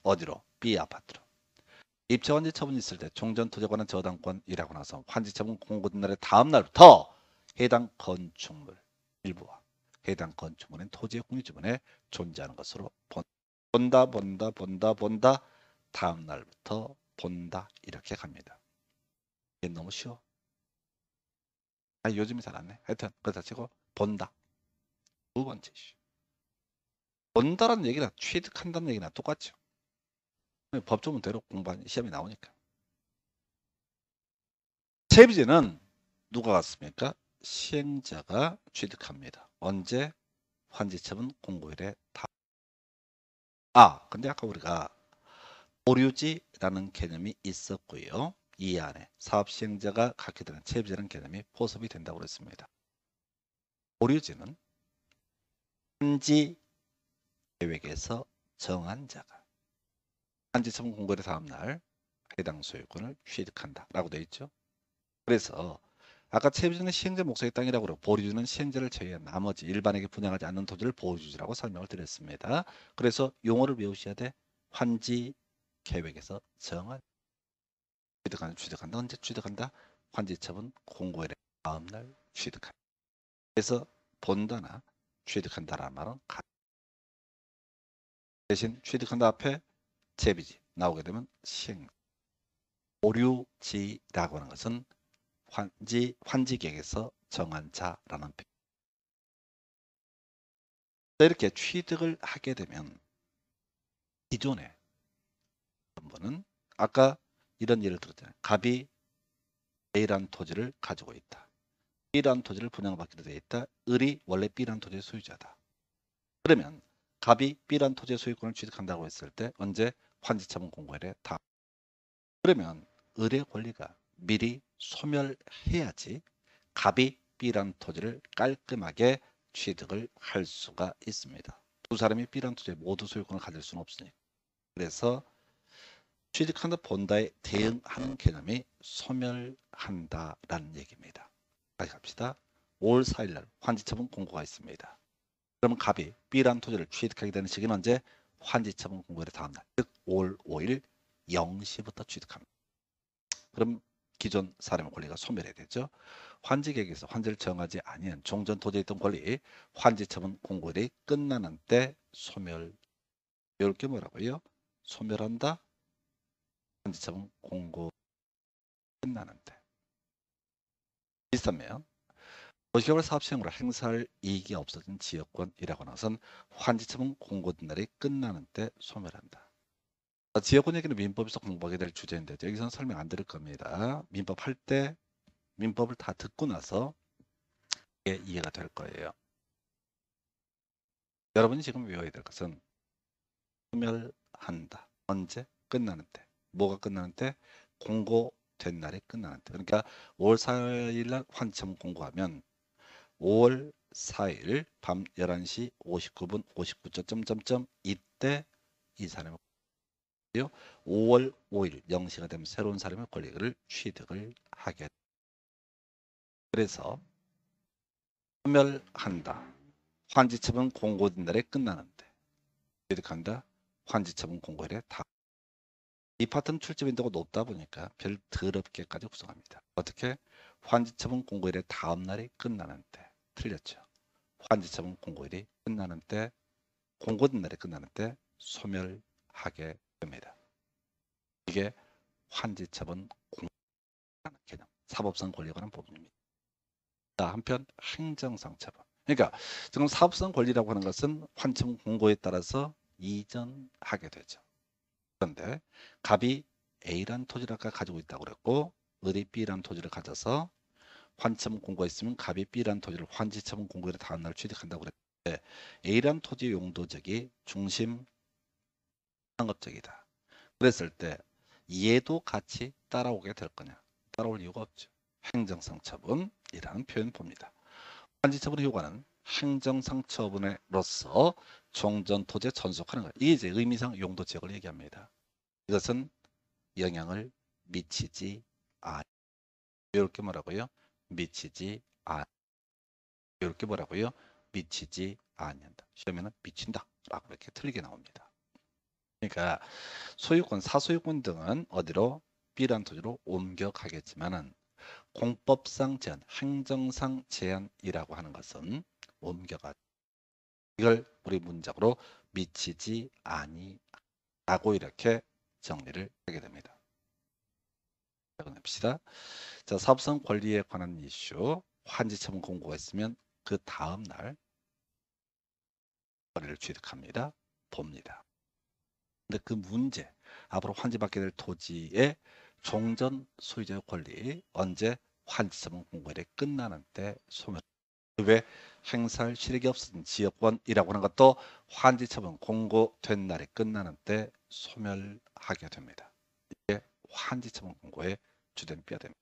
어디로? B 아파트로. 입체 환지 처분이 있을 때 종전 토지에 관한 저당권이라고 나서 환지 처분 공고된 날의 다음 날부터 해당 건축물 일부와 해당 건축물인 토지의 공유지분에 존재하는 것으로 본다 다음 날부터 본다 이렇게 갑니다. 이게 너무 쉬워. 요즘에 잘 안 해. 하여튼 그렇다 치고 본다. 두 번째 이슈. 본다라는 얘기나 취득한다는 얘기나 똑같죠. 법조문대로 공부하는 시험이 나오니까. 채비제는 누가 갔습니까? 시행자가 취득합니다. 언제? 환지처분 공고일에 다. 근데 아까 우리가 보류지라는 개념이 있었고요. 이 안에 사업시행자가 갖게 되는 채비제라는 개념이 포섭이 된다고 그랬습니다. 보류지는 환지 계획에서 정한 자가 환지처분 공고일의 다음 날 해당 소유권을 취득한다라고 되어 있죠. 그래서 아까 채비지는 시행자 목적의 땅이라고 그러고 보류지는 시행자를 제외한 나머지 일반에게 분양하지 않는 토지를 보류지라고 설명을 드렸습니다. 그래서 용어를 외우셔야 돼. 환지 계획에서 정한 취득한다. 언제 취득한다? 환지처분 공고일의 다음 날 취득한다. 그래서 본다나 취득한다라는 말은 대신 취득한다 앞에 채비지 나오게 되면 시행 보류지라고 하는 것은 환지계획에서 정한 자라는 표현. 이렇게 취득을 하게 되면 기존에 정부는 아까 이런 예를 들었잖아요. 갑이 A라는 토지를 가지고 있다. B라는 토지를 분양받기로 되어 있다. 을이 원래 B라는 토지의 소유자다. 그러면 갑이 B라는 토지의 소유권을 취득한다고 했을 때 언제? 환지처분 공고일에 다. 그러면 을의 권리가 미리 소멸해야지 갑이 B라는 토지를 깔끔하게 취득을 할 수가 있습니다. 두 사람이 B라는 토지에 모두 소유권을 가질 수는 없으니까. 그래서 취득한다 본다에 대응하는 개념이 소멸한다라는 얘기입니다. 다시 갑시다. 5월 4일날 환지처분 공고가 있습니다. 그러면 갑이 B라는 토지를 취득하게 되는 시기는 언제? 환지처분 공고일의 다음 날, 즉 5월 5일 0시부터 취득합니다. 그럼 기존 사람의 권리가 소멸해야 되죠. 환지 계획에서 환지를 정하지 아니한 종전 토지에 있던 권리 환지 처분 공고일이 끝나는 때 소멸. 이렇게 뭐라고요? 소멸한다. 환지 처분 공고 끝나는 때. 비슷하면 도시개발 사업 시행으로 행사할 이익이 없어진 지역권이라고 하는 것은 환지 처분 공고된 날이 끝나는 때 소멸한다. 지역권 얘기는 민법에서 공부하게 될 주제인데 여기서는 설명 안 드릴 겁니다. 민법 할 때 민법을 다 듣고 나서 이해가 될 거예요. 여러분이 지금 외워야 될 것은 소멸한다. 언제? 끝나는 때. 뭐가 끝나는 때? 공고된 날이 끝나는 때. 그러니까 5월 4일 날 환청 공고하면 5월 4일 밤 11시 59분 59점 이때 이 사람의 5월 5일 0시가 되면 새로운 사람의 권리를 취득을 하게. 그래서 소멸한다. 환지처분 공고된 날에 끝나는데 취득한다. 환지처분 공고일에 다. 이 파트는 출제 빈도가 높다 보니까 별 더럽게까지 구성합니다. 어떻게? 환지처분 공고일의 다음 날이 끝나는 때. 틀렸죠. 환지처분 공고일이 끝나는 때, 공고된 날이 끝나는 때 소멸하게 됩니다. 이게 환지처분 공고라는 개념, 사법상 권리에 관한 부분입니다. 한편 행정상 처분. 그러니까 지금 사업상 권리라고 하는 것은 환처분 공고에 따라서 이전하게 되죠. 그런데 갑이 A라는 토지를 아까 가지고 있다고 그랬고 을이 B라는 토지를 가져서 환처분 공고가 있으면 갑이 B라는 토지를 환지처분 공고일의 다음 날 취득한다고 그랬는데 A라는 토지 용도적이 중심 상업적이다. 그랬을 때 얘도 같이 따라오게 될 거냐? 따라올 이유가 없죠. 행정상 처분이라는 표현 봅니다. 환지처분의 효과는 행정상 처분으로서 종전 토지에 전속하는 것. 이게 이제 의미상 용도 지역을 얘기합니다. 이것은 영향을 미치지 않. 이렇게 뭐라고요? 미치지 않. 이렇게 뭐라고요? 미치지 않는다. 시험에는 미친다라고 이렇게 틀리게 나옵니다. 그러니까 소유권, 사소유권 등은 어디로? B라는 토지로 옮겨가겠지만은 공법상 제한, 행정상 제한이라고 하는 것은 옮겨가. 이걸 우리 문장으로 미치지 아니라고 이렇게 정리를 하게 됩니다. 적어냅시다. 자, 사업성 권리에 관한 이슈, 환지처분 공고가 있으면 그 다음 날 권리를 취득합니다. 봅니다. 근데 그 문제, 앞으로 환지받게 될 토지의 종전 소유자의 권리 언제? 환지처분 공고일이 끝나는 때 소멸. 왜? 행사할 실익이 없어진 지역권이라고 하는 것도 환지처분 공고된 날이 끝나는 때 소멸하게 됩니다. 이게 환지처분 공고의 주된 뼈대입니다.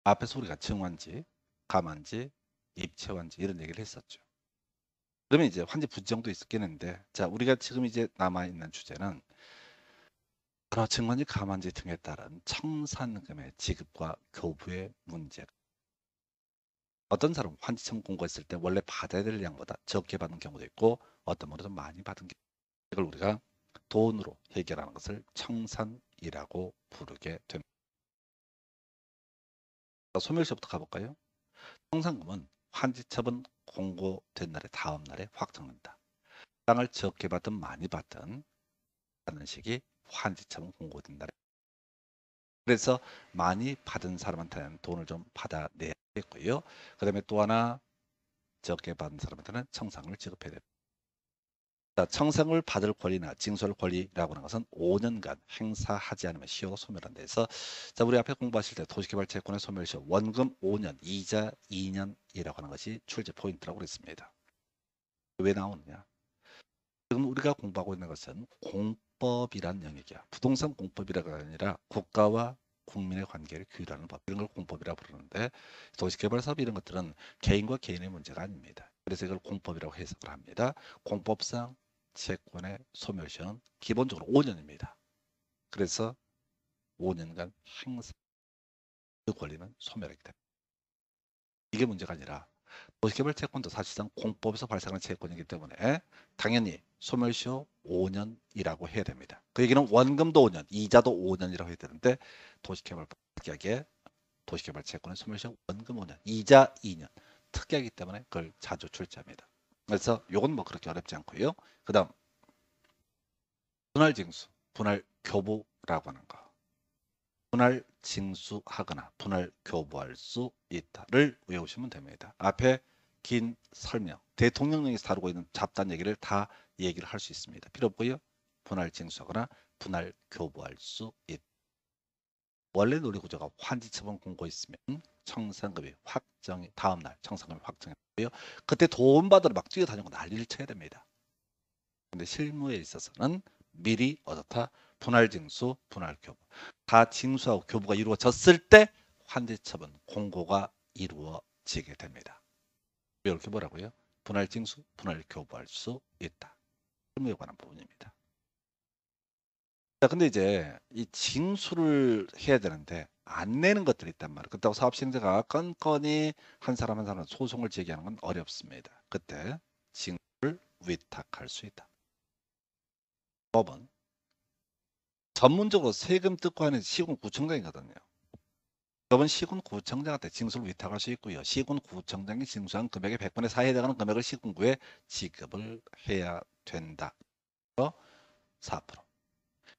앞에서 우리가 증환지, 감환지, 입체환지 이런 얘기를 했었죠. 그러면 이제 환지 부정도 있었겠는데, 자, 우리가 지금 이제 남아있는 주제는 바로 증환지, 감환지 등에 따른 청산금의 지급과 교부의 문제. 어떤 사람은 환지처분 공고했을 때 원래 받아야 될 양보다 적게 받는 경우도 있고 어떤 분은 좀 많이 받은 경우. 이걸 우리가 돈으로 해결하는 것을 청산이라고 부르게 됩니다. 소멸시부터 가볼까요? 청산금은 환지처분 공고된 날의 다음 날에 확정된다. 땅을 적게 받든 많이 받든 하는 식이 환지처분 공고된 날에. 그래서 많이 받은 사람한테는 돈을 좀 받아내야겠고요. 그 다음에 또 하나 적게 받은 사람한테는 청산금을 지급해야 됩니다. 자, 청산금을 받을 권리나 징수할 권리라고 하는 것은 5년간 행사하지 않으면 시효가 소멸한다 해서, 자, 우리 앞에 공부하실 때 도시개발채권의 소멸시효 원금 5년, 이자 2년이라고 하는 것이 출제 포인트라고 그랬습니다. 왜 나오느냐? 지금 우리가 공부하고 있는 것은 공법이란 영역이야. 부동산 공법이라가 아니라 국가와 국민의 관계를 규율하는 법, 이런 걸 공법이라고 부르는데 도시개발 사업 이런 것들은 개인과 개인의 문제가 아닙니다. 그래서 이걸 공법이라고 해석을 합니다. 공법상 채권의 소멸시효는 기본적으로 5년입니다. 그래서 5년간 행사 그 권리는 소멸하게 됩니다. 이게 문제가 아니라 도시개발 채권도 사실상 공법에서 발생하는 채권이기 때문에 당연히 소멸시효 5년이라고 해야 됩니다. 그 얘기는 원금도 5년, 이자도 5년이라고 해야 되는데 도시개발 특약에 도시개발 채권의 소멸시효 원금 5년, 이자 2년 특약이기 때문에 그걸 자주 출제합니다. 그래서 요건 뭐 그렇게 어렵지 않고요. 그 다음 분할징수, 분할교부라고 하는 거. 분할징수하거나 분할교부할 수 있다를 외우시면 됩니다. 앞에 긴 설명, 대통령령에서 다루고 있는 잡다한 얘기를 다 얘기를 할 수 있습니다. 필요 없고요. 분할징수하거나 분할교부할 수 있다. 원래 논리구조가 환지처분 공고 있으면 청산금이 확정이 다음날 청산금이 확정이고요. 그때 돈 받으러 막 뛰어다니고 난리를 쳐야 됩니다. 근데 실무에 있어서는 미리 어떻다 분할징수, 분할교부 다 징수하고 교부가 이루어졌을 때 환지처분 공고가 이루어지게 됩니다. 이렇게 뭐라고요? 분할징수, 분할교부할 수 있다. 실무에 관한 부분입니다. 자, 근데 이제 이 징수를 해야 되는데 안 내는 것들이 있단 말이에요. 그렇다고 사업시행자가 건건이 한 사람 한 사람 소송을 제기하는 건 어렵습니다. 그때 징수를 위탁할 수 있다. 법은 전문적으로 세금 뜯고 하는 시군구청장이거든요. 법은 시군구청장한테 징수를 위탁할 수 있고요. 시군구청장이 징수한 금액의 100분의 4에 해당하는 금액을 시군구에 지급을 해야 된다. 4%.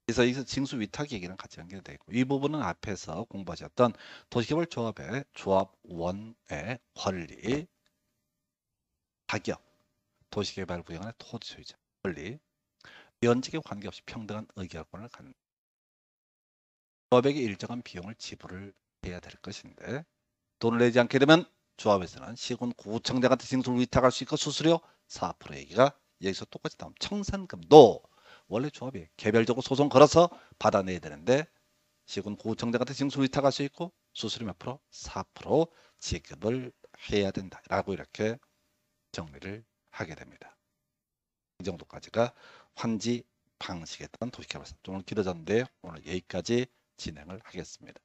그래서 이 징수 위탁 얘기는 같이 연결되어 있고 이 부분은 앞에서 공부하셨던 도시개발조합의 조합원의 권리, 가격, 도시개발 구역의 토지 소유자 권리, 면적에 관계없이 평등한 의결권을 갖는 조합에게 일정한 비용을 지불을 해야 될 것인데 돈을 내지 않게 되면 조합에서는 시군구청장한테 징수를 위탁할 수 있고 수수료 4% 얘기가 여기서 똑같이 나오면 청산금도 원래 조합이 개별적으로 소송 걸어서 받아내야 되는데 시군구청장한테 징수를 위탁할 수 있고 수수료 몇 프로? 4% 지급을 해야 된다라고 이렇게 정리를 하게 됩니다. 이 정도까지가 환지 방식에 따른 도시개발사. 좀 길어졌는데 오늘 여기까지 진행을 하겠습니다.